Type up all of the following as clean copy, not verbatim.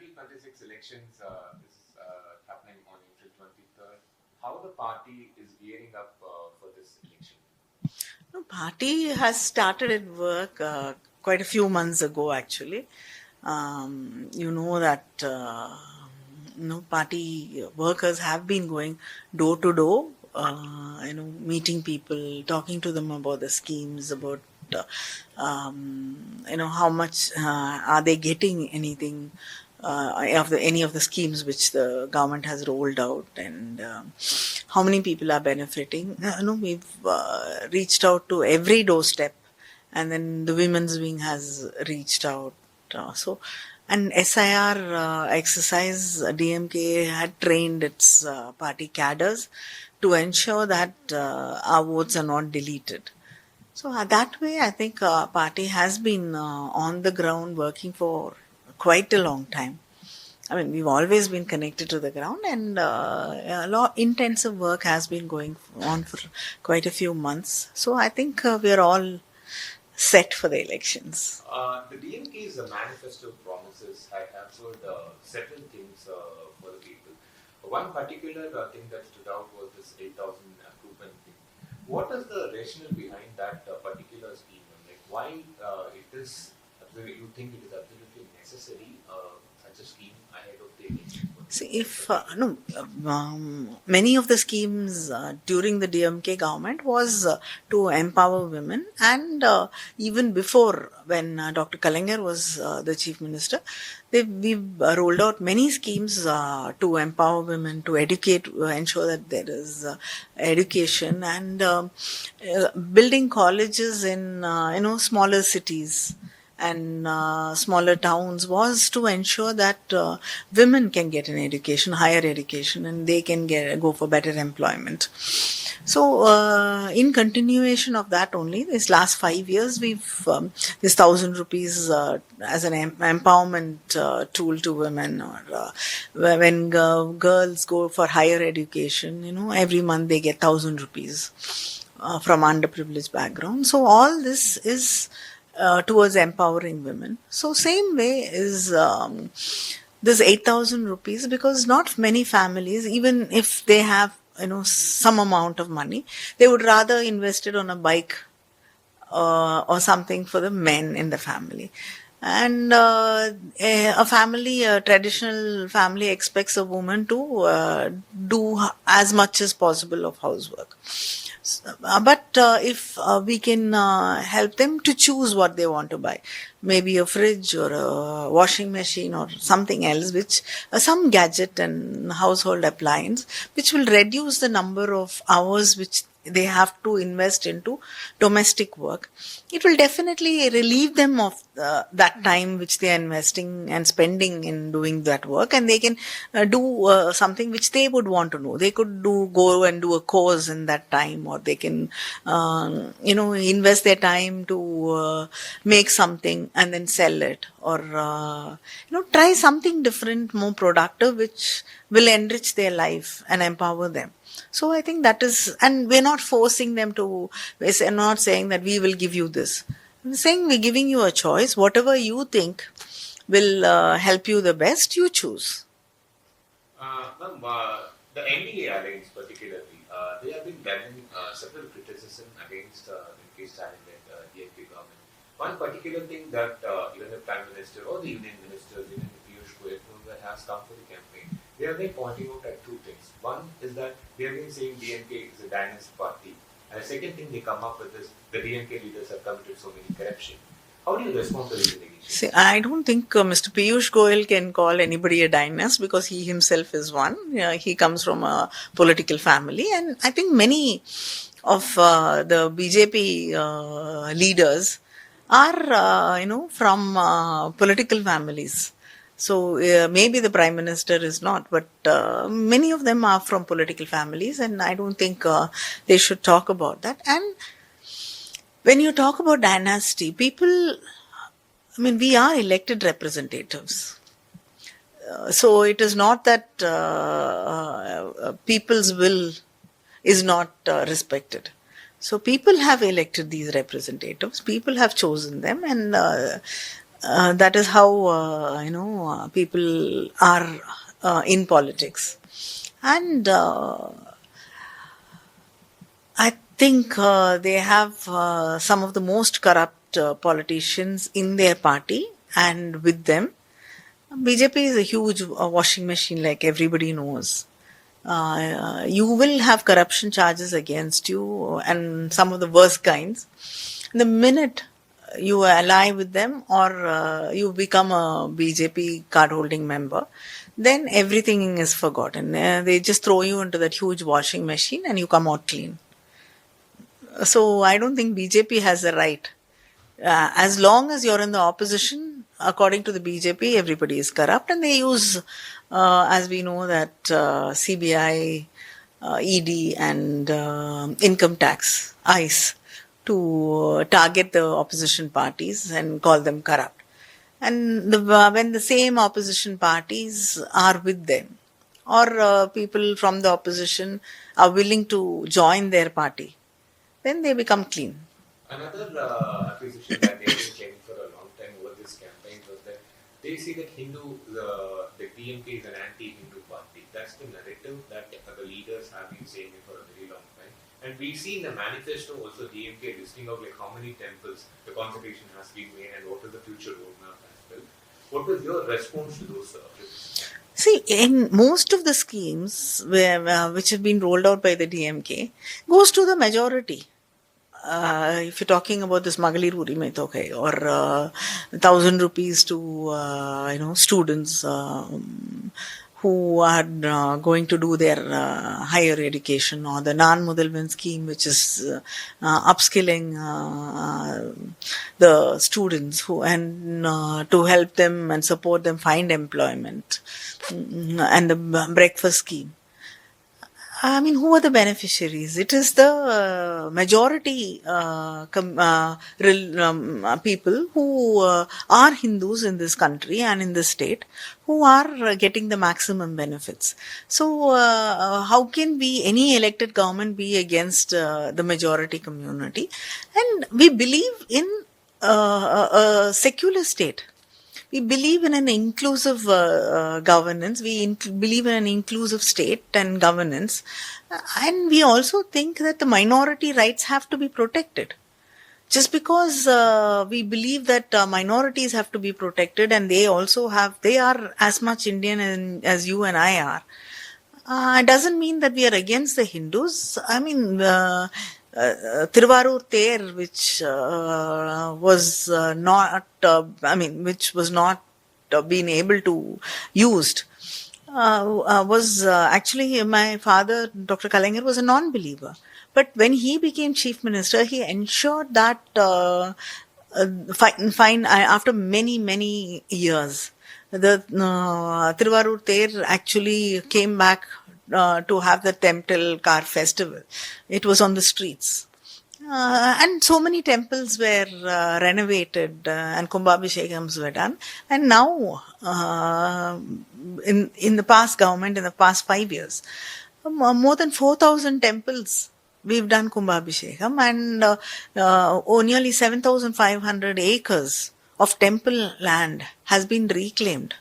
2026 elections is happening on April 23rd. How the party is gearing up for this election? No, party has started its work quite a few months ago, actually. You know that party workers have been going door to door, meeting people, talking to them about the schemes, about how much are they getting anything of any of the schemes which the government has rolled out, and how many people are benefiting. We've reached out to every doorstep, and then the women's wing has reached out. And SIR exercise, DMK had trained its party cadres to ensure that our votes are not deleted. So that way, I think party has been on the ground working for quite a long time. I mean, we've always been connected to the ground, and a lot intensive work has been going on for quite a few months. So I think we are all set for the elections. The DMK's manifesto promises, I have heard several things for the people. One particular thing that stood out was this 8,000 coupon thing. What is the rationale behind that particular scheme? Like, why it is? You think it is absolutely necessary such a scheme ahead of the election? See, if many of the schemes during the DMK government was to empower women, and even before, when Dr. Kalaignar was the chief minister, we've rolled out many schemes to empower women, to educate, ensure that there is education, and building colleges in smaller cities and smaller towns was to ensure that women can get an education, higher education, and they can go for better employment. So, in continuation of that only, this last 5 years, we've this 1,000 rupees as an empowerment tool to women, or when girls go for higher education, every month they get 1,000 rupees from underprivileged background. So, all this is towards empowering women. So same way is this 8,000 rupees, because not many families, even if they have some amount of money, they would rather invest it on a bike or something for the men in the family. And a traditional family expects a woman to do as much as possible of housework. But if we can help them to choose what they want to buy, maybe a fridge or a washing machine or something else, which some gadget and household appliance, which will reduce the number of hours which they have to invest into domestic work, it will definitely relieve them of that time which they are investing and spending in doing that work, and they can do something which they would want to know. They could go and do a course in that time, or they can invest their time to make something and then sell it, or try something different, more productive, which will enrich their life and empower them. So I think that is, and we're not forcing them to, we're not saying that we will give you this. I'm saying we're giving you a choice. Whatever you think will help you the best, you choose. The NDA alliance particularly, they have been levying several criticism against the Stalin and DMK government. One particular thing that even the Prime Minister or the Union Ministers, even Piyush Goyal, that has come for the campaign, they have been pointing out at two things. One is that they have been saying DMK is a dynasty party. And the second thing they come up with is the DMK leaders have committed so many corruption. How do you respond to these allegations? See, I don't think Mr. Piyush Goyal can call anybody a dynast, because he himself is one. He comes from a political family, and I think many of the BJP leaders are, from political families. So maybe the Prime Minister is not, but many of them are from political families, and I don't think they should talk about that. And when you talk about dynasty, we are elected representatives. So it is not that people's will is not respected. So people have elected these representatives, people have chosen them, and That is how people are in politics, and I think they have some of the most corrupt politicians in their party, and with them, BJP is a huge washing machine, like everybody knows. You will have corruption charges against you, and some of the worst kinds. The minute you ally with them, or you become a BJP card holding member, then everything is forgotten. They just throw you into that huge washing machine and you come out clean. So I don't think BJP has the right. As long as you're in the opposition, according to the BJP, everybody is corrupt, and they use, as we know, that CBI, ED, and income tax, ICE, to target the opposition parties and call them corrupt. And when the same opposition parties are with them, or people from the opposition are willing to join their party, then they become clean. Another accusation that they have been claiming for a long time over this campaign was that they see that the DMK is an anti-Hindu party. That's the narrative that the leaders have been saying for a very long time. And we see in the manifesto also DMK listing out like how many temples the consecration has been made and what is the future roadmap as well. What was your response to those criticisms? See, in most of the schemes which have been rolled out by the DMK, goes to the majority. If you're talking about this Magalir Uri mein to hai, or 1,000 rupees to students who are going to do their higher education, or the Nan Mudalvan scheme, which is upskilling the students and to help them and support them find employment, and the breakfast scheme. I mean, who are the beneficiaries? It is the majority people who are Hindus in this country and in this state who are getting the maximum benefits. So, how can any elected government be against the majority community? And we believe in a secular state. We believe in an inclusive governance. We believe in an inclusive state and governance. And we also think that the minority rights have to be protected. Just because we believe that minorities have to be protected, and they are as much Indian as you and I are, doesn't mean that we are against the Hindus. I mean, Thiruvarur Ther, which was not, which was not being able to used, was actually my father, Dr. Kalaignar, was a non-believer. But when he became chief minister, he ensured that after many years, the Thiruvarur Ther actually came back to have the Temple Car Festival. It was on the streets. And so many temples were renovated and Kumbhabhishekams were done. And now, in the past government, in the past 5 years, more than 4,000 temples we've done Kumbhabhishekam, and nearly 7,500 acres of temple land has been reclaimed.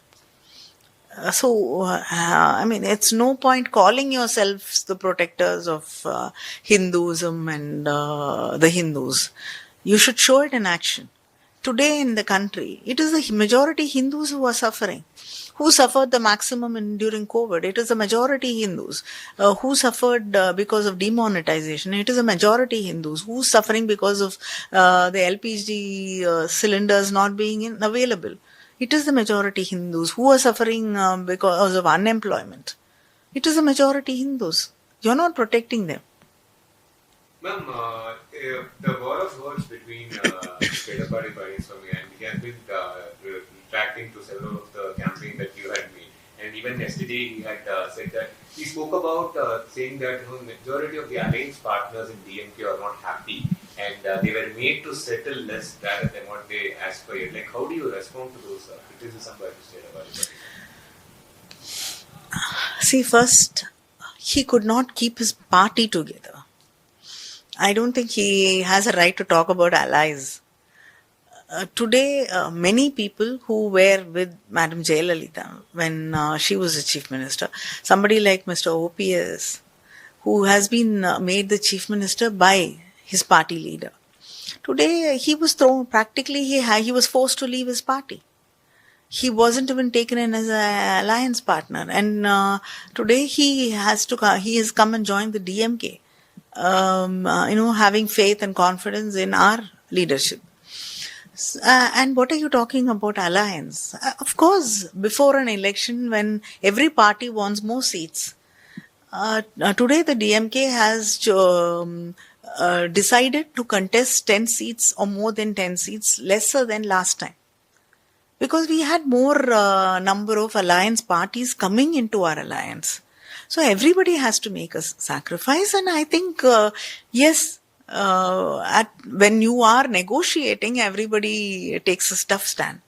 It's no point calling yourselves the protectors of Hinduism and the Hindus. You should show it in action. Today in the country, it is the majority Hindus who are suffering. Who suffered the maximum during COVID? It is the majority Hindus. Who suffered because of demonetization? It is the majority Hindus. Who's suffering because of the LPG cylinders not being available? It is the majority Hindus. Who are suffering because of unemployment? It is the majority Hindus. You're not protecting them. Ma'am, the war of words between Edappadi Palaniswamy, and he has been reacting to several of the campaign that you had made. And even yesterday he had said that he spoke about saying that majority of the alliance partners in DMK are not happy, and they were made to settle less rather than what they aspired. Like, how do you respond to those criticisms by Mr. Edappadi? See, first, he could not keep his party together. I don't think he has a right to talk about allies. today, many people who were with Madam Jayalalitha when she was the chief minister, somebody like Mr. OPS, who has been made the chief minister by his party leader. Today, he was thrown, practically, he was forced to leave his party. He wasn't even taken in as an alliance partner. And today, he has come and joined the DMK, having faith and confidence in our leadership. And what are you talking about alliance? Of course, before an election, when every party wants more seats, today the DMK has decided to contest 10 seats or more than 10 seats, lesser than last time. Because we had more number of alliance parties coming into our alliance. So everybody has to make a sacrifice. And I think, yes, when you are negotiating, everybody takes a tough stand.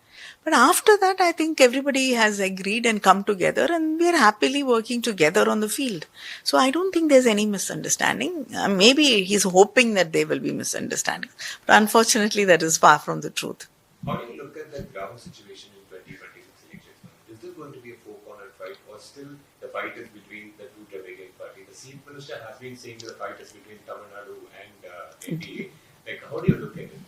But after that, I think everybody has agreed and come together, and we are happily working together on the field. So I don't think there's any misunderstanding. Maybe he's hoping that there will be misunderstandings. But unfortunately, that is far from the truth. How do you look at the ground situation in 2026 elections? Is this going to be a four-corner fight, or still the fight is between the two delegate parties? The chief minister has been saying the fight is between Tamil Nadu and NDA. Like, how do you look at it?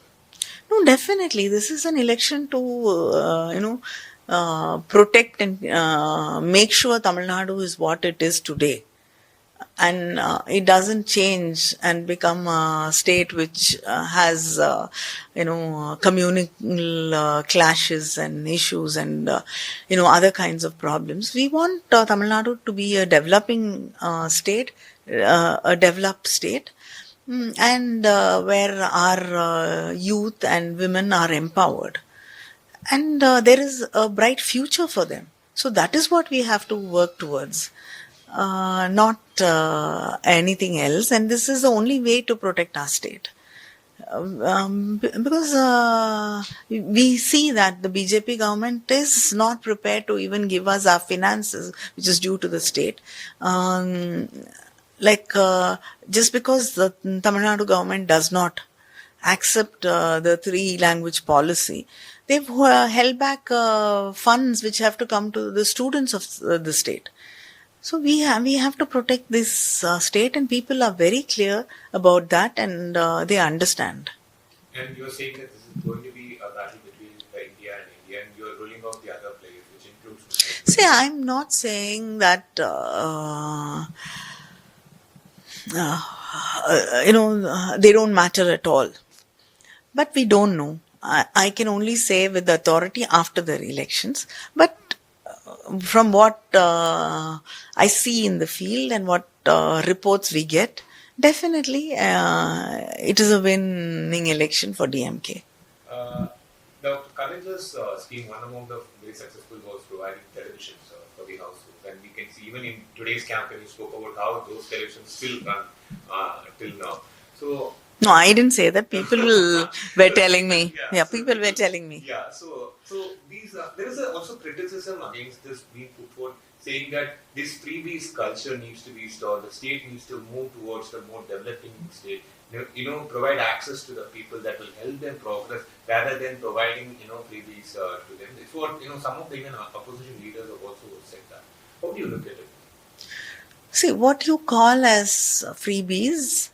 No, definitely. This is an election to, protect and make sure Tamil Nadu is what it is today. And it doesn't change and become a state which has, communal clashes and issues and, other kinds of problems. We want Tamil Nadu to be a developing state, a developed state. And where our youth and women are empowered. And there is a bright future for them. So that is what we have to work towards, not anything else. And this is the only way to protect our state. Because we see that the BJP government is not prepared to even give us our finances, which is due to the state. Just because the Tamil Nadu government does not accept the 3-language policy, they've held back funds which have to come to the students of the state. So we have to protect this state, and people are very clear about that, and they understand. And you're saying that this is going to be a battle between India, and you're ruling out the other players, which includes... See, I'm not saying that... they don't matter at all. But we don't know. I can only say with the authority after the elections. But from what I see in the field and what reports we get, definitely it is a winning election for DMK. The Kalenjar's scheme, one among the very successful, was providing televisions for the households. And we can see, even in today's campaign, you spoke about how those televisions still run till now. So, no, I didn't say that. People were telling me. People were telling me. Yeah, so these there is also criticism against this being put forward, saying that this freebies culture needs to be restored. The state needs to move towards the more developing state. Provide access to the people that will help them progress, rather than providing freebies to them. It's what some of the even opposition leaders have also said that. How do you look at it? See, what you call as freebies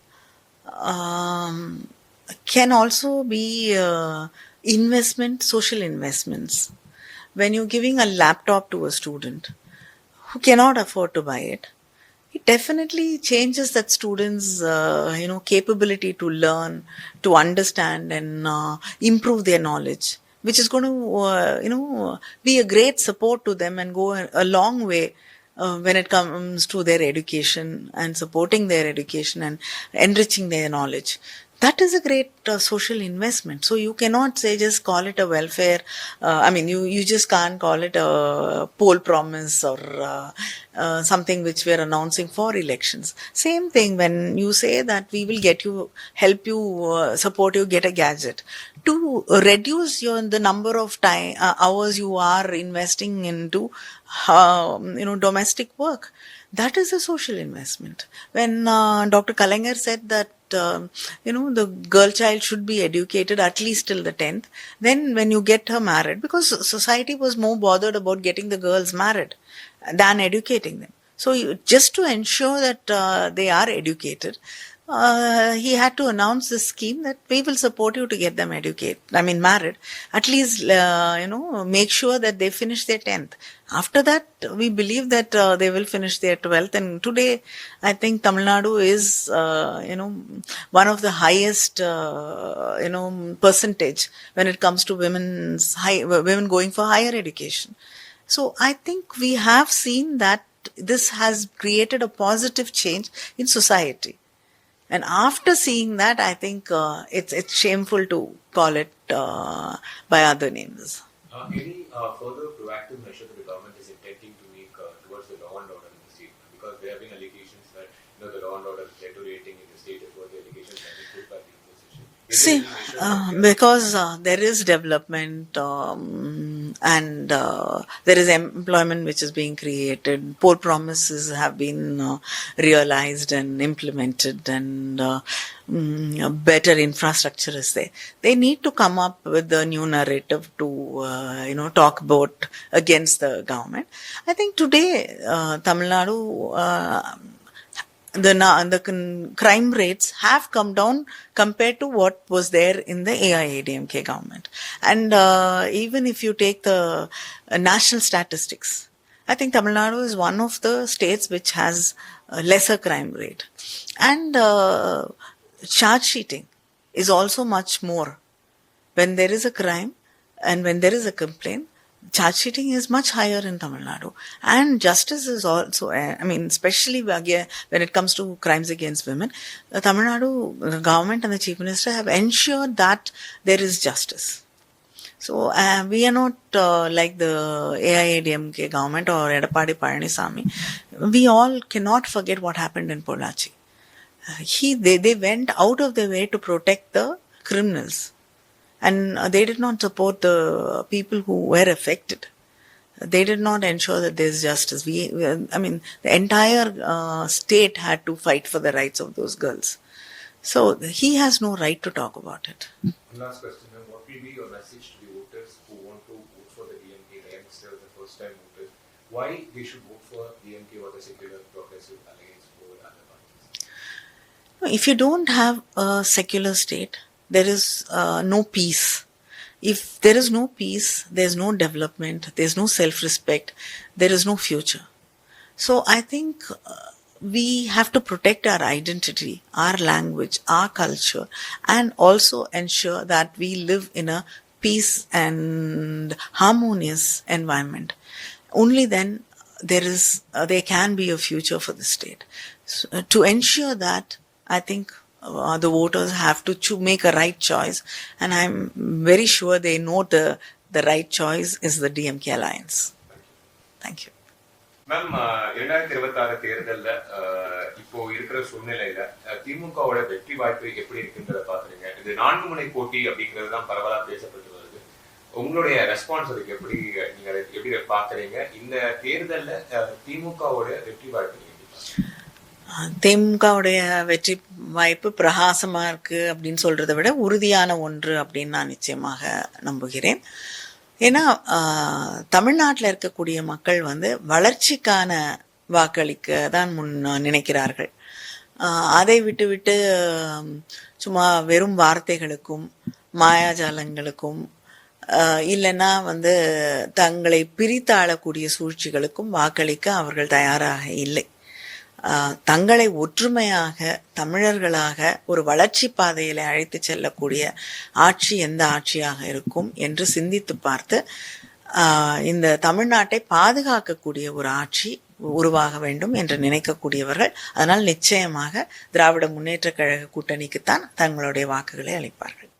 can also be social investments. When you're giving a laptop to a student who cannot afford to buy it, it definitely changes that student's, capability to learn, to understand and improve their knowledge, which is going to, be a great support to them and go a long way when it comes to their education and supporting their education and enriching their knowledge. That is a great social investment. So you cannot say just call it a welfare. You just can't call it a poll promise or something which we are announcing for elections. Same thing when you say that we will help you, support you, get a gadget. To reduce the number of hours you are investing into domestic work. That is a social investment. When Dr. Kalaignar said that the girl child should be educated at least till the 10th, then when you get her married, because society was more bothered about getting the girls married than educating them. So just to ensure that they are educated, he had to announce this scheme that we will support you to get them married. At least, make sure that they finish their 10th. After that, we believe that they will finish their 12th. And today, I think Tamil Nadu is, one of the highest, percentage when it comes to women going for higher education. So I think we have seen that this has created a positive change in society. And after seeing that, I think it's shameful to call it by other names. Any further proactive measure that the government is intending to make towards the law and order in the state? Because there have been allegations that the law and order is deteriorating in the state as well. The allegations have been put by the opposition. See, because there is development and there is employment which is being created, poor promises have been realized and implemented, and better infrastructure is there. They need to come up with a new narrative to talk about against the government. I think today Tamil Nadu, the crime rates have come down compared to what was there in the AIADMK government. And even if you take the national statistics, I think Tamil Nadu is one of the states which has a lesser crime rate. And charge sheeting is also much more. When there is a crime and when there is a complaint, charge sheeting is much higher in Tamil Nadu. And justice is also, especially when it comes to crimes against women, the Tamil Nadu government and the Chief Minister have ensured that there is justice. So we are not like the AIADMK government or Edappadi Palanisamy. We all cannot forget what happened in Pollachi. They went out of their way to protect the criminals. And they did not support the people who were affected. They did not ensure that there is justice. The entire state had to fight for the rights of those girls. So he has no right to talk about it. Last question, ma'am. What will be your message to the voters who want to vote for the DMK, the youngsters, the first-time voters? Why they should vote for DMK or the secular progressive alliance over other parties? If you don't have a secular state, there is no peace. If there is no peace, there is no development, there is no self-respect, there is no future. So I think we have to protect our identity, our language, our culture, and also ensure that we live in a peace and harmonious environment. Only then there can be a future for the state. So, to ensure that, I think the voters have to make a right choice, and I'm very sure they know the right choice is the DMK alliance. Thank you. Ma'am, 2026 தேர்தல்ல இப்போ இருக்கிற சூழ்நிலையில திமுகவோட வெற்றி வாய்ப்பு எப்படி இருக்குன்றத பாக்குறீங்க? இது 4 முனை போட்டி அப்படிங்கிறது தான் பரவலா பேசப்பட்டு வருது. உங்களுடைய ரெஸ்பான்ஸ் அதுக்கு எப்படி நீங்க அதை எப்படி பாக்குறீங்க? இந்த தேர்தல்ல திமுகவோட வெற்றி வாய்ப்பு திமுகவுடைய வெற்றி வாய்ப்பு பிரகாசமா இருக்கு அப்படின்னு சொல்றதை விட உறுதியான ஒன்று அப்படின்னு நான் நிச்சயமாக நம்புகிறேன். ஏன்னா தமிழ்நாட்டில் இருக்கக்கூடிய மக்கள் வளர்ச்சிக்கான வாக்களிக்க தான் நினைக்கிறார்கள். அதை விட்டு சும்மா வெறும் வார்த்தைகளுக்கும் மாயாஜாலங்களுக்கும் இல்லைன்னா தங்களை பிரித்தாளக்கூடிய சூழ்ச்சிகளுக்கும் வாக்களிக்க அவர்கள் தயாராக இல்லை. தங்களை ஒற்றுமையாக தமிழர்களாக ஒரு வளர்ச்சி பாதையில அழைத்து செல்லக்கூடிய ஆட்சி எந்த ஆட்சியாக இருக்கும் என்று சிந்தித்து பார்த்து இந்த தமிழ்நாட்டை பாதுகாக்கக்கூடிய ஒரு ஆட்சி உருவாக வேண்டும் என்று நினைக்கக்கூடியவர்கள் அதனால் நிச்சயமாக திராவிட முன்னேற்ற கழக கூட்டணிக்குத்தான் தங்களுடைய வாக்குகளை அளிப்பார்கள்.